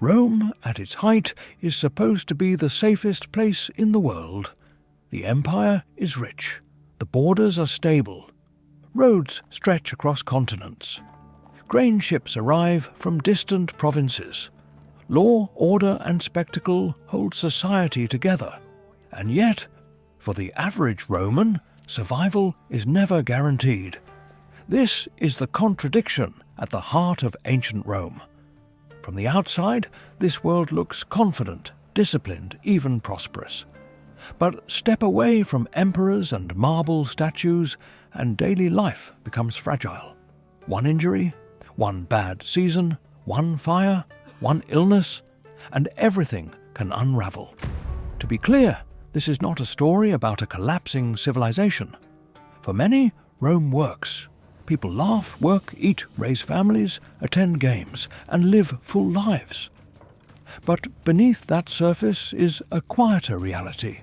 Rome, at its height, is supposed to be the safest place in the world. The empire is rich. The borders are stable. Roads stretch across continents. Grain ships arrive from distant provinces. Law, order, and spectacle hold society together. And yet, for the average Roman, survival is never guaranteed. This is the contradiction at the heart of ancient Rome. From the outside, this world looks confident, disciplined, even prosperous. But step away from emperors and marble statues, and daily life becomes fragile. One injury, one bad season, one fire, one illness, and everything can unravel. To be clear, this is not a story about a collapsing civilization. For many, Rome works. People laugh, work, eat, raise families, attend games, and live full lives. But beneath that surface is a quieter reality.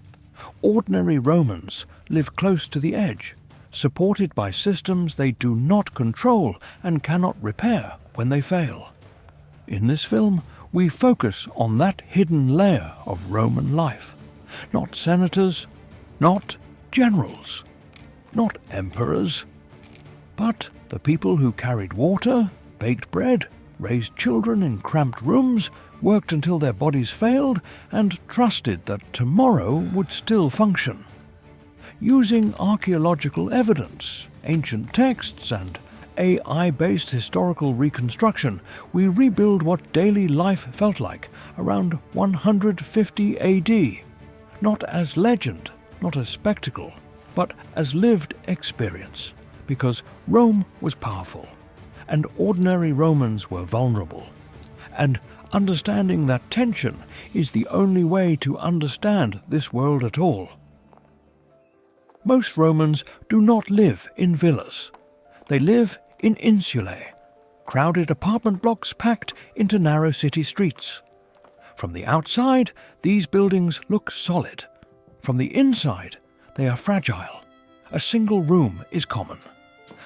Ordinary Romans live close to the edge, supported by systems they do not control and cannot repair when they fail. In this film, we focus on that hidden layer of Roman life. Not senators, not generals, not emperors, but the people who carried water, baked bread, raised children in cramped rooms, worked until their bodies failed, and trusted that tomorrow would still function. Using archaeological evidence, ancient texts, and AI-based historical reconstruction, we rebuild what daily life felt like around 150 AD, not as legend, not as spectacle, but as lived experience, because Rome was powerful, and ordinary Romans were vulnerable. And understanding that tension is the only way to understand this world at all. Most Romans do not live in villas. They live in insulae, crowded apartment blocks packed into narrow city streets. From the outside, these buildings look solid. From the inside, they are fragile. A single room is common.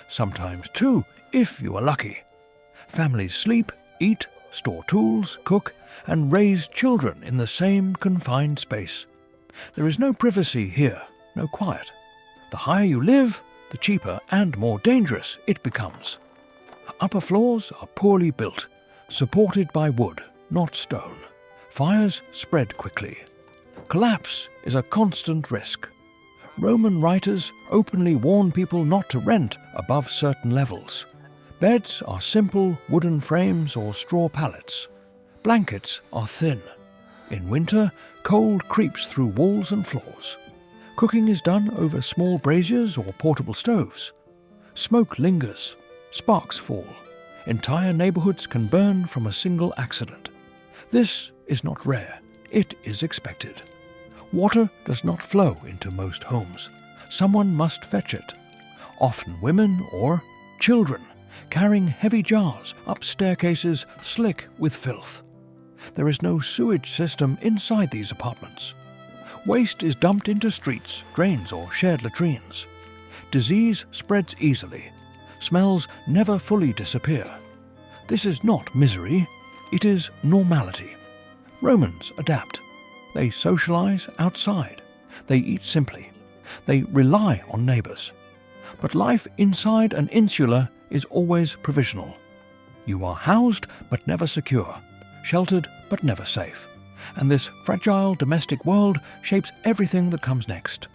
Sometimes two, if you are lucky. Families sleep, eat, store tools, cook, and raise children in the same confined space. There is no privacy here, no quiet. The higher you live, the cheaper and more dangerous it becomes. Upper floors are poorly built, supported by wood, not stone. Fires spread quickly. Collapse is a constant risk. Roman writers openly warn people not to rent above certain levels. Beds are simple wooden frames or straw pallets. Blankets are thin. In winter, cold creeps through walls and floors. Cooking is done over small braziers or portable stoves. Smoke lingers. Sparks fall. Entire neighborhoods can burn from a single accident. This is not rare. It is expected. Water does not flow into most homes. Someone must fetch it. Often women or children, carrying heavy jars up staircases slick with filth. There is no sewage system inside these apartments. Waste is dumped into streets, drains, or shared latrines. Disease spreads easily. Smells never fully disappear. This is not misery, it is normality. Romans adapt. They socialize outside. They eat simply. They rely on neighbors. But life inside an insula is always provisional. You are housed but never secure, sheltered but never safe. And this fragile domestic world shapes everything that comes next.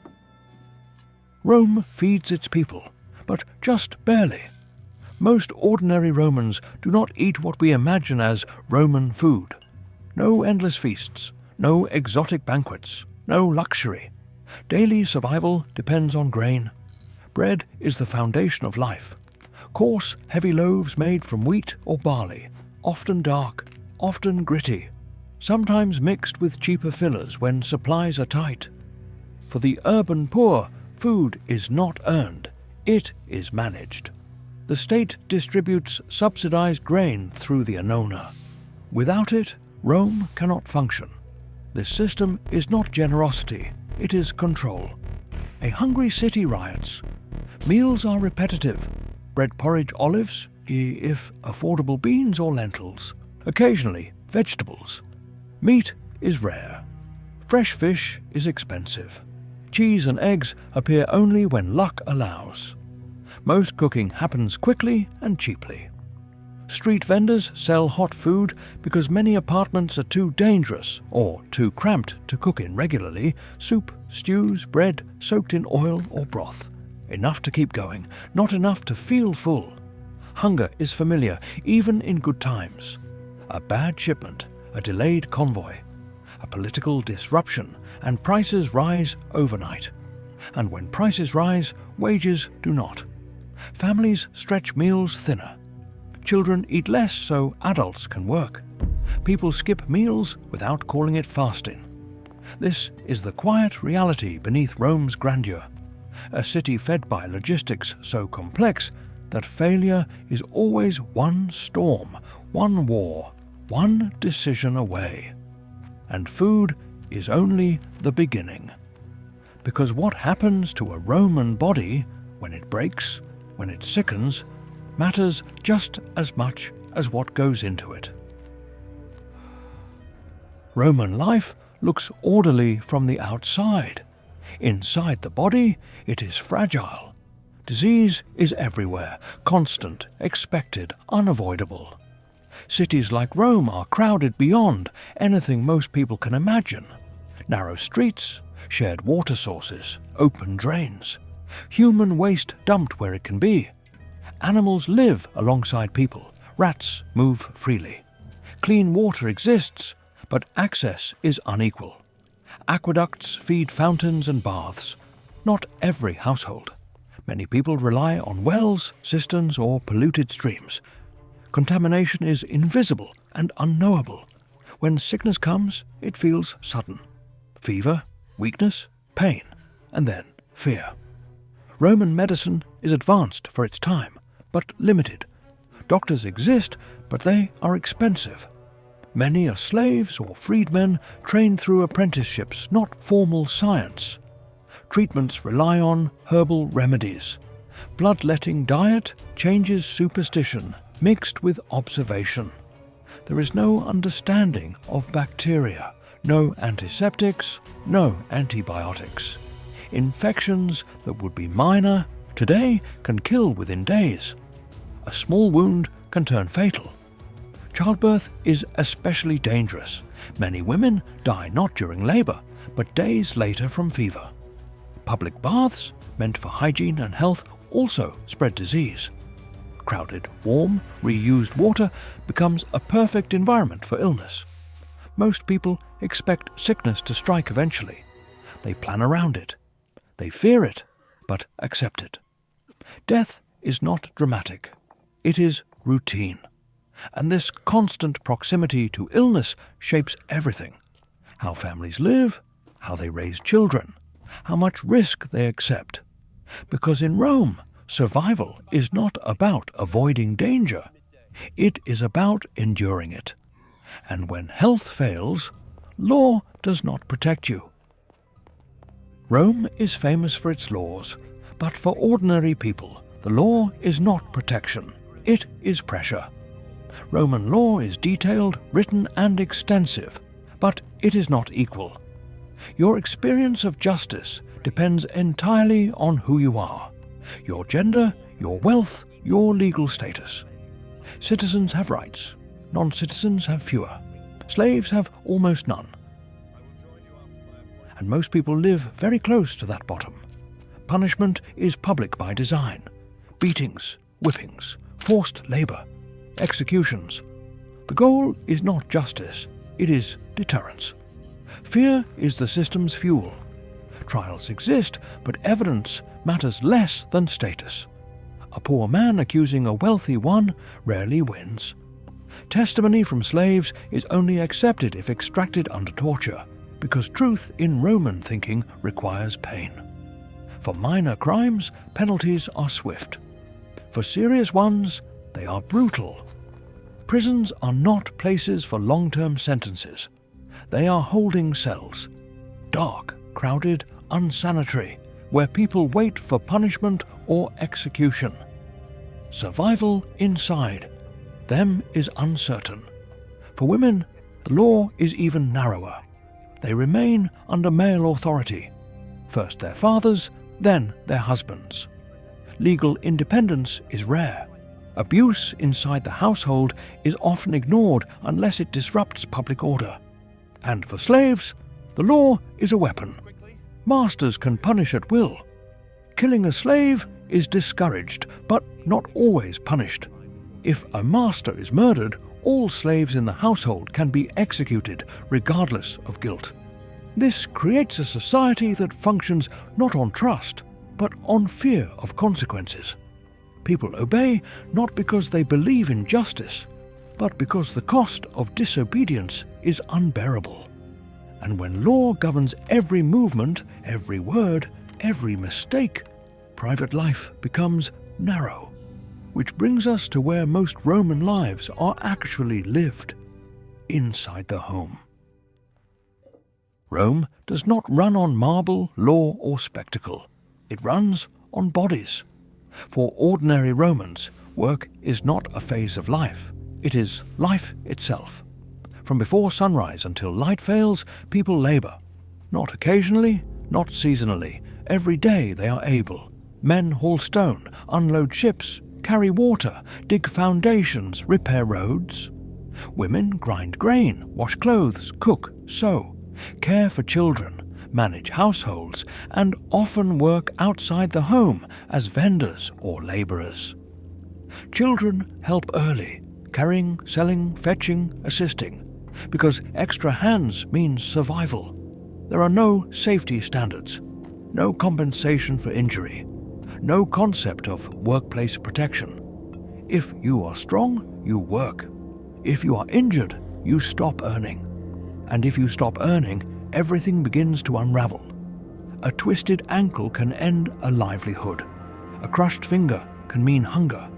Rome feeds its people, but just barely. Most ordinary Romans do not eat what we imagine as Roman food. No endless feasts, no exotic banquets, no luxury. Daily survival depends on grain. Bread is the foundation of life. Coarse, heavy loaves made from wheat or barley, often dark, often gritty, sometimes mixed with cheaper fillers when supplies are tight. For the urban poor, food is not earned, it is managed. The state distributes subsidized grain through the annona. Without it, Rome cannot function. This system is not generosity, it is control. A hungry city riots. Meals are repetitive. Bread porridge olives, if affordable beans or lentils. Occasionally, vegetables. Meat is rare. Fresh fish is expensive. Cheese and eggs appear only when luck allows. Most cooking happens quickly and cheaply. Street vendors sell hot food because many apartments are too dangerous or too cramped to cook in regularly. Soup, stews, bread soaked in oil or broth. Enough to keep going, not enough to feel full. Hunger is familiar, even in good times. A bad shipment, a delayed convoy, a political disruption, and prices rise overnight. And when prices rise, wages do not. Families stretch meals thinner. Children eat less so adults can work. People skip meals without calling it fasting. This is the quiet reality beneath Rome's grandeur. A city fed by logistics so complex that failure is always one storm, one war, one decision away. And food is only the beginning. Because what happens to a Roman body when it breaks, when it sickens, matters just as much as what goes into it. Roman life looks orderly from the outside. Inside the body, it is fragile. Disease is everywhere, constant, expected, unavoidable. Cities like Rome are crowded beyond anything most people can imagine. Narrow streets, shared water sources, open drains, human waste dumped where it can be. Animals live alongside people, rats move freely. Clean water exists, but access is unequal. Aqueducts feed fountains and baths. Not every household. Many people rely on wells, cisterns, or polluted streams. Contamination is invisible and unknowable. When sickness comes, it feels sudden. Fever, weakness, pain, and then fear. Roman medicine is advanced for its time, but limited. Doctors exist, but they are expensive. Many are slaves or freedmen trained through apprenticeships, not formal science. Treatments rely on herbal remedies. Bloodletting diet changes superstition, mixed with observation. There is no understanding of bacteria, no antiseptics, no antibiotics. Infections that would be minor today can kill within days. A small wound can turn fatal. Childbirth is especially dangerous. Many women die not during labor, but days later from fever. Public baths, meant for hygiene and health, also spread disease. Crowded, warm, reused water becomes a perfect environment for illness. Most people expect sickness to strike eventually. They plan around it. They fear it, but accept it. Death is not dramatic. It is routine. And this constant proximity to illness shapes everything. How families live, how they raise children, how much risk they accept. Because in Rome, survival is not about avoiding danger. It is about enduring it. And when health fails, law does not protect you. Rome is famous for its laws, but for ordinary people, the law is not protection. It is pressure. Roman law is detailed, written, and extensive, but it is not equal. Your experience of justice depends entirely on who you are, your gender, your wealth, your legal status. Citizens have rights. Non-citizens have fewer. Slaves have almost none. And most people live very close to that bottom. Punishment is public by design. Beatings, whippings, forced labor, executions. The goal is not justice, it is deterrence. Fear is the system's fuel. Trials exist, but evidence matters less than status. A poor man accusing a wealthy one rarely wins. Testimony from slaves is only accepted if extracted under torture, because truth in Roman thinking requires pain. For minor crimes, penalties are swift. For serious ones, they are brutal. Prisons are not places for long-term sentences. They are holding cells. Dark, crowded, unsanitary, where people wait for punishment or execution. Survival inside them is uncertain. For women, The law is even narrower. They remain under male authority, first their fathers, then their husbands. Legal independence is rare. Abuse inside the household is often ignored unless it disrupts public order. And for slaves, the law is a weapon. Masters can punish at will. Killing a slave is discouraged, but not always punished. If a master is murdered, all slaves in the household can be executed regardless of guilt. This creates a society that functions not on trust, but on fear of consequences. People obey not because they believe in justice, but because the cost of disobedience is unbearable. And when law governs every movement, every word, every mistake, private life becomes narrow. Which brings us to where most Roman lives are actually lived, inside the home. Rome does not run on marble, law, or spectacle. It runs on bodies. For ordinary Romans, work is not a phase of life. It is life itself. From before sunrise until light fails, people labor. Not occasionally, not seasonally. Every day they are able. Men haul stone, unload ships, carry water, dig foundations, repair roads. Women grind grain, wash clothes, cook, sew, care for children, manage households, and often work outside the home as vendors or laborers. Children help early, carrying, selling, fetching, assisting, because extra hands means survival. There are no safety standards, no compensation for injury, no concept of workplace protection. If you are strong, you work. If you are injured, you stop earning. And if you stop earning, everything begins to unravel. A twisted ankle can end a livelihood. A crushed finger can mean hunger.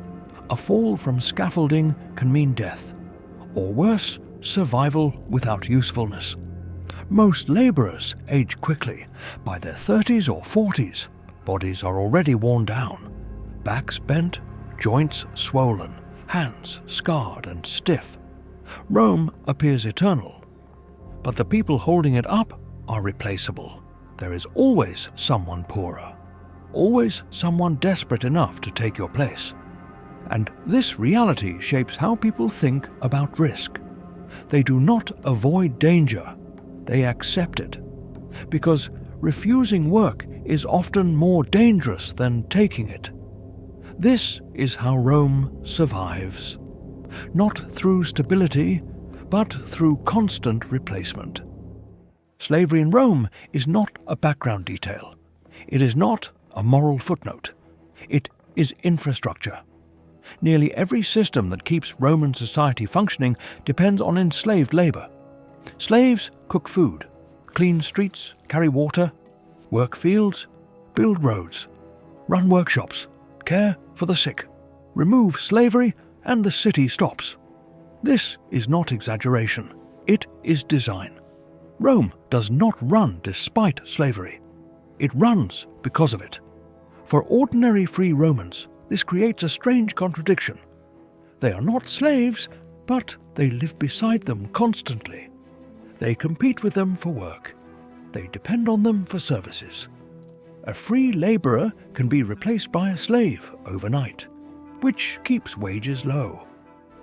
A fall from scaffolding can mean death. Or worse, survival without usefulness. Most laborers age quickly. By their 30s or 40s, bodies are already worn down. Backs bent, joints swollen, hands scarred and stiff. Rome appears eternal, but the people holding it up are replaceable. There is always someone poorer, always someone desperate enough to take your place. And this reality shapes how people think about risk. They do not avoid danger, they accept it. Because refusing work is often more dangerous than taking it. This is how Rome survives. Not through stability, but through constant replacement. Slavery in Rome is not a background detail. It is not a moral footnote. It is infrastructure. Nearly every system that keeps Roman society functioning depends on enslaved labor. Slaves cook food, clean streets, carry water, work fields, build roads, run workshops, care for the sick. Remove slavery and the city stops. This is not exaggeration. It is design. Rome does not run despite slavery. It runs because of it. For ordinary free Romans, this creates a strange contradiction. They are not slaves, but they live beside them constantly. They compete with them for work. They depend on them for services. A free laborer can be replaced by a slave overnight, which keeps wages low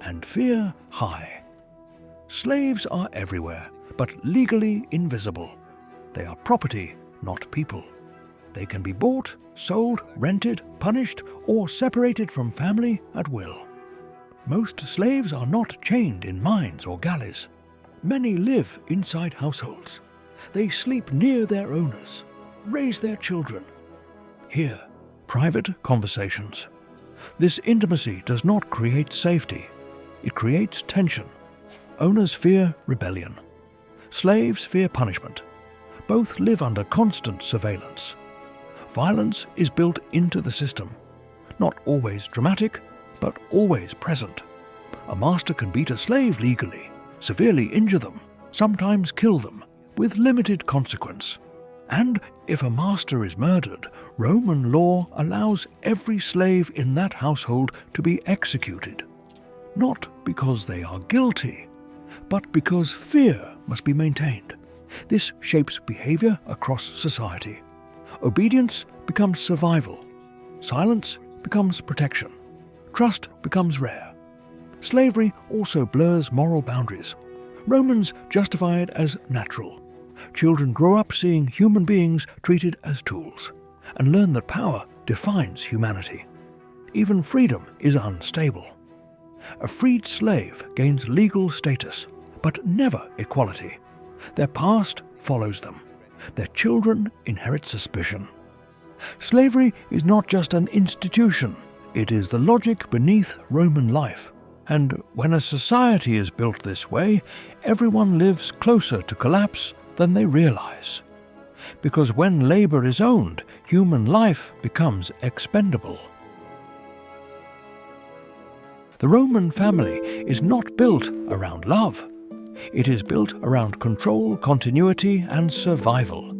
and fear high. Slaves are everywhere, but legally invisible. They are property, not people. They can be bought, sold, rented, punished, or separated from family at will. Most slaves are not chained in mines or galleys. Many live inside households. They sleep near their owners, raise their children. Here, private conversations. This intimacy does not create safety. It creates tension. Owners fear rebellion. Slaves fear punishment. Both live under constant surveillance. Violence is built into the system. Not always dramatic, but always present. A master can beat a slave legally, severely injure them, sometimes kill them, with limited consequence. And if a master is murdered, Roman law allows every slave in that household to be executed. Not because they are guilty, but because fear must be maintained. This shapes behavior across society. Obedience becomes survival. Silence becomes protection. Trust becomes rare. Slavery also blurs moral boundaries. Romans justify it as natural. Children grow up seeing human beings treated as tools and learn that power defines humanity. Even freedom is unstable. A freed slave gains legal status, but never equality. Their past follows them. Their children inherit suspicion. Slavery is not just an institution, it is the logic beneath Roman life. And when a society is built this way, everyone lives closer to collapse than they realize. Because when labor is owned, human life becomes expendable. The Roman family is not built around love. It is built around control, continuity, and survival.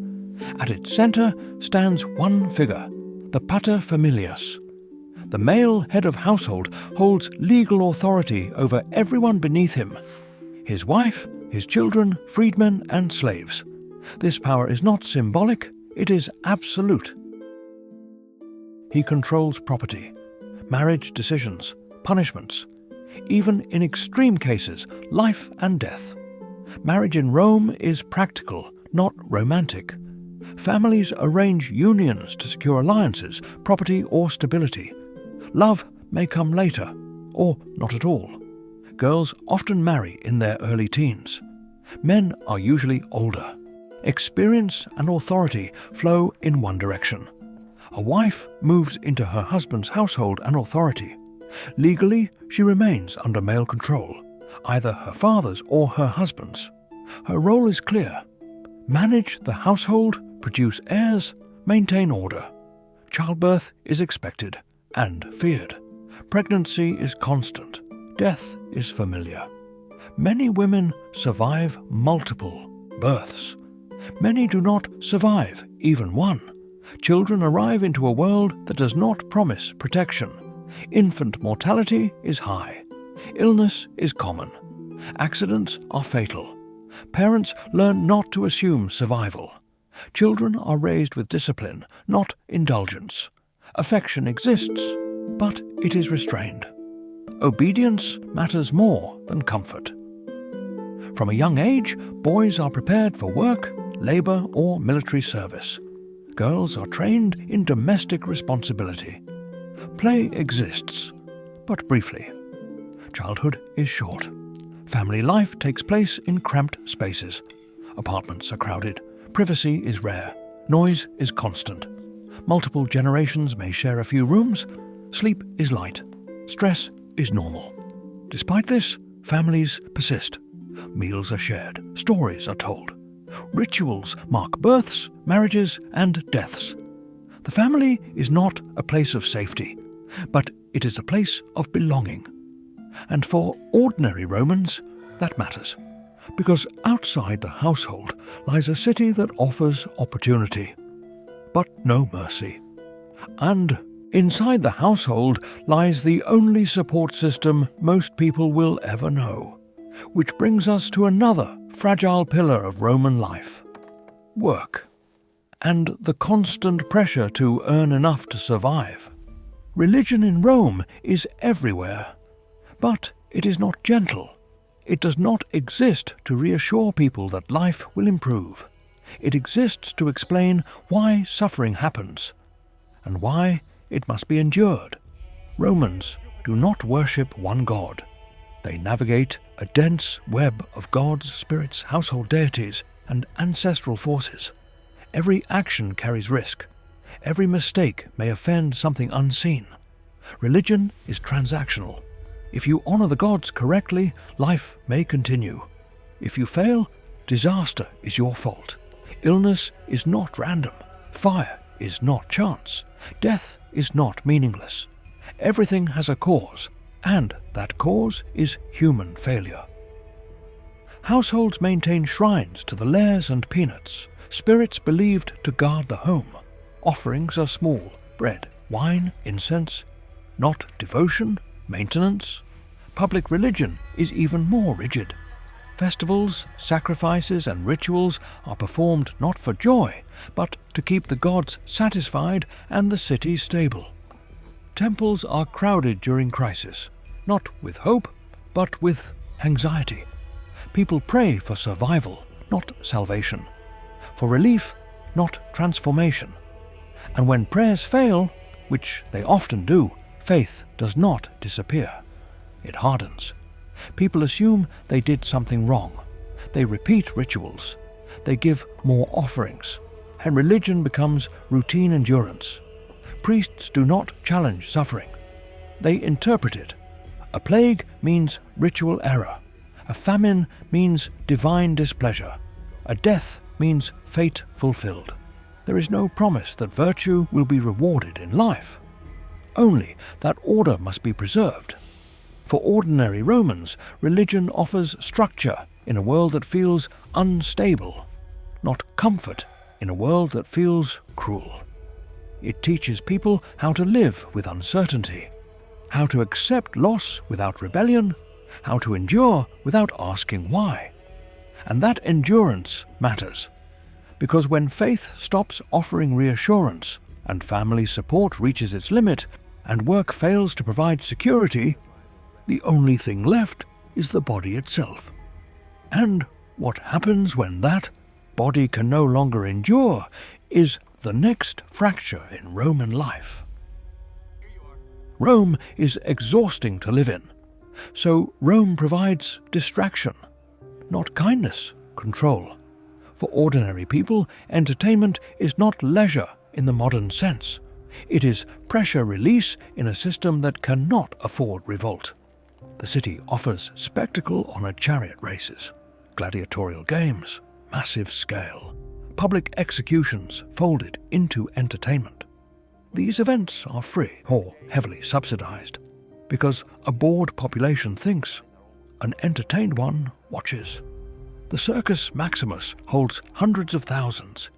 At its center stands one figure, the paterfamilias. The male head of household holds legal authority over everyone beneath him: his wife, his children, freedmen, and slaves. This power is not symbolic, it is absolute. He controls property, marriage decisions, punishments, even in extreme cases, life and death. Marriage in Rome is practical, not romantic. Families arrange unions to secure alliances, property, or stability. Love may come later, or not at all. Girls often marry in their early teens. Men are usually older. Experience and authority flow in one direction. A wife moves into her husband's household and authority. Legally, she remains under male control, either her father's or her husband's. Her role is clear: manage the household, produce heirs, maintain order. Childbirth is expected and feared. Pregnancy is constant. Death is familiar. Many women survive multiple births. Many do not survive even one. Children arrive into a world that does not promise protection. Infant mortality is high. Illness is common. Accidents are fatal. Parents learn not to assume survival. Children are raised with discipline, not indulgence. Affection exists, but it is restrained. Obedience matters more than comfort. From a young age, boys are prepared for work, labor, or military service. Girls are trained in domestic responsibility. Play exists, but briefly. Childhood is short. Family life takes place in cramped spaces. Apartments are crowded. Privacy is rare. Noise is constant. Multiple generations may share a few rooms. Sleep is light. Stress is normal. Despite this, families persist. Meals are shared. Stories are told. Rituals mark births, marriages, and deaths. The family is not a place of safety, but it is a place of belonging. And for ordinary Romans, that matters, because outside the household lies a city that offers opportunity, but no mercy. And inside the household lies the only support system most people will ever know, which brings us to another fragile pillar of Roman life: work, and the constant pressure to earn enough to survive. Religion in Rome is everywhere, but it is not gentle. It does not exist to reassure people that life will improve. It exists to explain why suffering happens, and why it must be endured. Romans do not worship one god. They navigate a dense web of gods, spirits, household deities, and ancestral forces. Every action carries risk. Every mistake may offend something unseen. Religion is transactional. If you honor the gods correctly, life may continue. If you fail, disaster is your fault. Illness is not random. Fire is not chance. Death is not meaningless. Everything has a cause, and that cause is human failure. Households maintain shrines to the lares and peanuts, spirits believed to guard the home. Offerings are small: bread, wine, incense, not devotion, maintenance. Public religion is even more rigid. Festivals, sacrifices, and rituals are performed not for joy, but to keep the gods satisfied and the city stable. Temples are crowded during crisis, not with hope, but with anxiety. People pray for survival, not salvation, for relief, not transformation. And when prayers fail, which they often do, faith does not disappear. It hardens. People assume they did something wrong. They repeat rituals. They give more offerings. And religion becomes routine endurance. Priests do not challenge suffering. They interpret it. A plague means ritual error. A famine means divine displeasure. A death means fate fulfilled. There is no promise that virtue will be rewarded in life. Only that order must be preserved. For ordinary Romans, religion offers structure in a world that feels unstable, not comfort in a world that feels cruel. It teaches people how to live with uncertainty, how to accept loss without rebellion, how to endure without asking why. And that endurance matters, because when faith stops offering reassurance, and family support reaches its limit, and work fails to provide security, the only thing left is the body itself. And what happens when that body can no longer endure is the next fracture in Roman life. Rome is exhausting to live in, so Rome provides distraction, not kindness, control. For ordinary people, entertainment is not leisure in the modern sense. It is pressure release in a system that cannot afford revolt. The city offers spectacle on chariot races, gladiatorial games, massive scale, public executions folded into entertainment. These events are free or heavily subsidized because a bored population thinks, an entertained one watches. The Circus Maximus holds hundreds of thousands.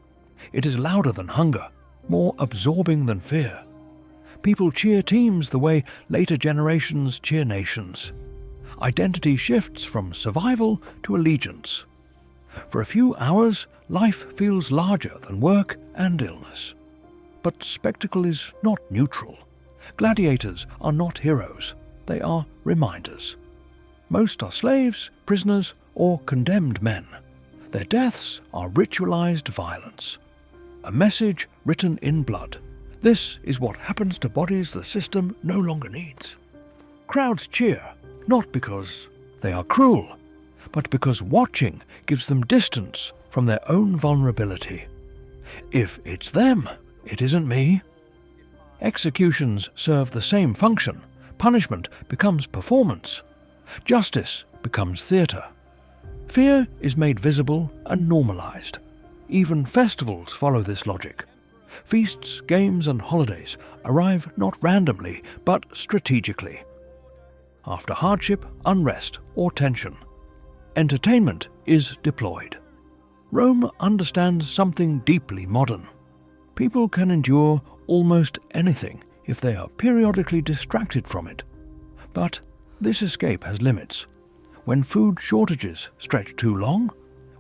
It is louder than hunger, more absorbing than fear. People cheer teams the way later generations cheer nations. Identity shifts from survival to allegiance. For a few hours, life feels larger than work and illness. But spectacle is not neutral. Gladiators are not heroes. They are reminders. Most are slaves, prisoners, or condemned men. Their deaths are ritualized violence. A message written in blood. This is what happens to bodies the system no longer needs. Crowds cheer, not because they are cruel, but because watching gives them distance from their own vulnerability. If it's them, it isn't me. Executions serve the same function. Punishment becomes performance. Justice becomes theatre. Fear is made visible and normalized. Even festivals follow this logic. Feasts, games, and holidays arrive not randomly, but strategically. After hardship, unrest, or tension, entertainment is deployed. Rome understands something deeply modern. People can endure almost anything if they are periodically distracted from it. But this escape has limits. When food shortages stretch too long,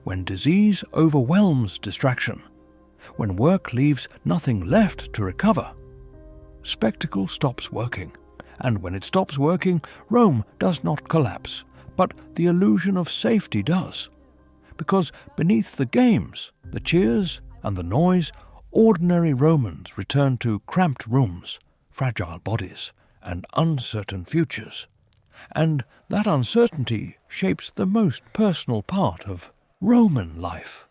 when disease overwhelms distraction, when work leaves nothing left to recover, spectacle stops working. And when it stops working, Rome does not collapse, but the illusion of safety does. Because beneath the games, the cheers, and the noise, ordinary Romans return to cramped rooms, fragile bodies, and uncertain futures. And that uncertainty shapes the most personal part of Roman life.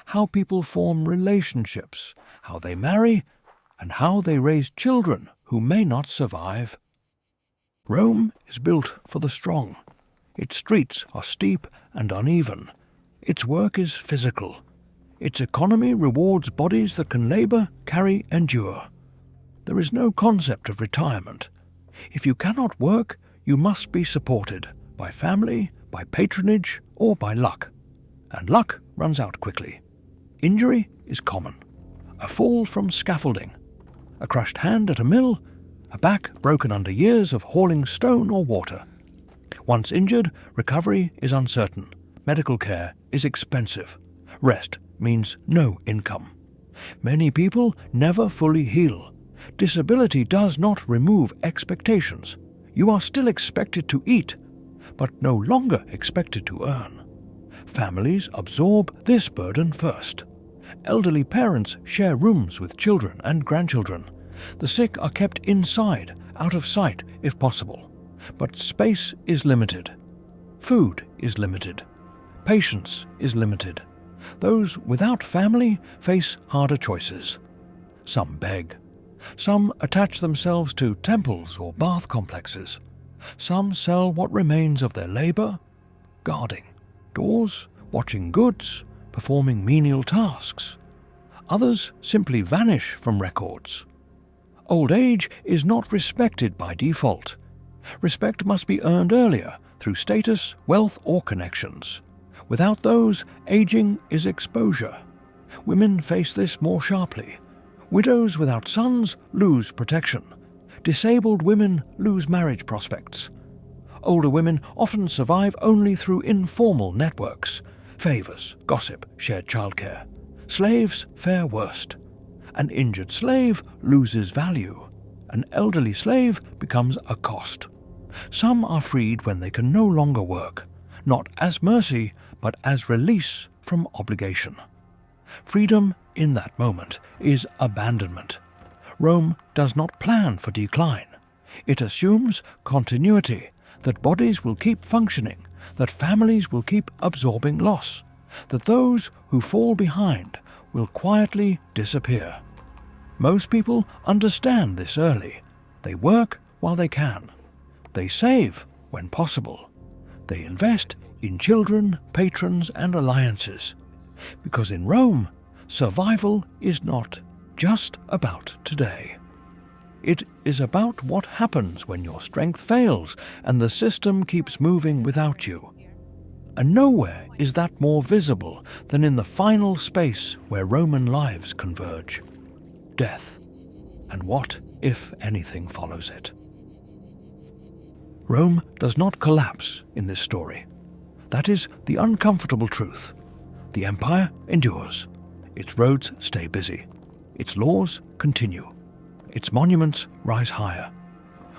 How people form relationships, how they marry, and how they raise children who may not survive. Rome is built for the strong. Its streets are steep and uneven. Its work is physical. Its economy rewards bodies that can labor, carry, endure. There is no concept of retirement. If you cannot work, you must be supported by family, by patronage, or by luck. And luck runs out quickly. Injury is common. A fall from scaffolding, a crushed hand at a mill, a back broken under years of hauling stone or water. Once injured, recovery is uncertain. medical care is expensive. Rest means no income. Many people never fully heal. Disability does not remove expectations. You are still expected to eat, but no longer expected to earn. Families absorb this burden first. Elderly parents share rooms with children and grandchildren. The sick are kept inside, out of sight if possible. But space is limited. Food is limited. Patience is limited. Those without family face harder choices. Some beg. Some attach themselves to temples or bath complexes. Some sell what remains of their labor, guarding doors, watching goods, performing menial tasks. Others simply vanish from records. Old age is not respected by default. Respect must be earned earlier through status, wealth, or connections. Without those, aging is exposure. Women face this more sharply. Widows without sons lose protection. Disabled women lose marriage prospects. Older women often survive only through informal networks, favors, gossip, shared childcare. Slaves fare worst. An injured slave loses value. An elderly slave becomes a cost. Some are freed when they can no longer work, not as mercy, but as release from obligation. Freedom in that moment is abandonment. Rome does not plan for decline. It assumes continuity, that bodies will keep functioning, that families will keep absorbing loss, that those who fall behind will quietly disappear. Most people understand this early. They work while they can. They save when possible. They invest in children, patrons, and alliances. Because in Rome, survival is not just about today. It is about what happens when your strength fails and the system keeps moving without you. And nowhere is that more visible than in the final space where Roman lives converge: death, and what, if anything, follows it. Rome does not collapse in this story. That is the uncomfortable truth. The empire endures. Its roads stay busy. Its laws continue. Its monuments rise higher.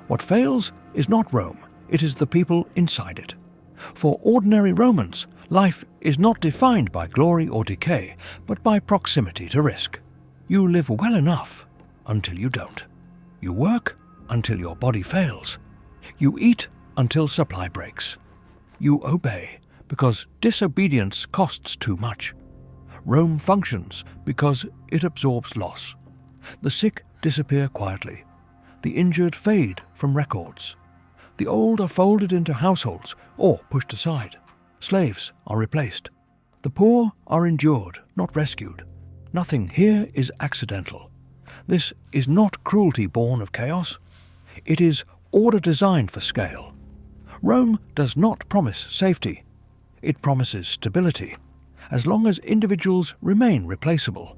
What fails is not Rome, it is the people inside it. For ordinary Romans, life is not defined by glory or decay, but by proximity to risk. You live well enough until you don't. You work until your body fails. You eat until supply breaks. You obey because disobedience costs too much. Rome functions because it absorbs loss. The sick disappear quietly. The injured fade from records. The old are folded into households or pushed aside. Slaves are replaced. The poor are endured, not rescued. Nothing here is accidental. This is not cruelty born of chaos. It is order designed for scale. Rome does not promise safety. It promises stability, as long as individuals remain replaceable.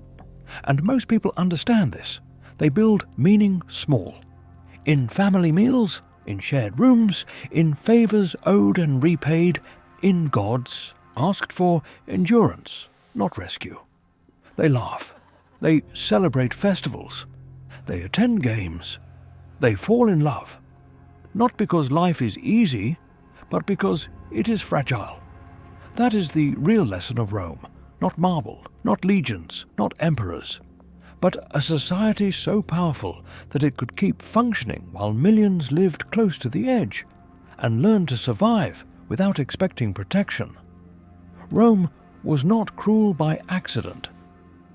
And most people understand this. They build meaning small. In family meals, in shared rooms, in favors owed and repaid, in gods asked for endurance, not rescue. They laugh. They celebrate festivals. They attend games. They fall in love. Not because life is easy, but because it is fragile. That is the real lesson of Rome. Not marble, not legions, not emperors, but a society so powerful that it could keep functioning while millions lived close to the edge and learned to survive without expecting protection. Rome was not cruel by accident.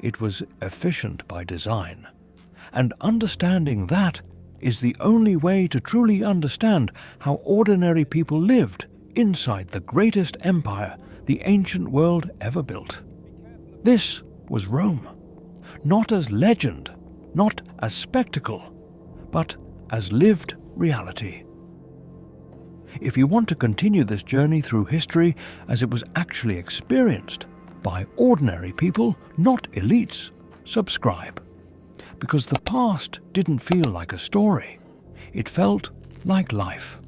It was efficient by design. And understanding that is the only way to truly understand how ordinary people lived inside the greatest empire the ancient world ever built. This was Rome. Not as legend, not as spectacle, but as lived reality. If you want to continue this journey through history as it was actually experienced by ordinary people, not elites, subscribe. Because the past didn't feel like a story. It felt like life.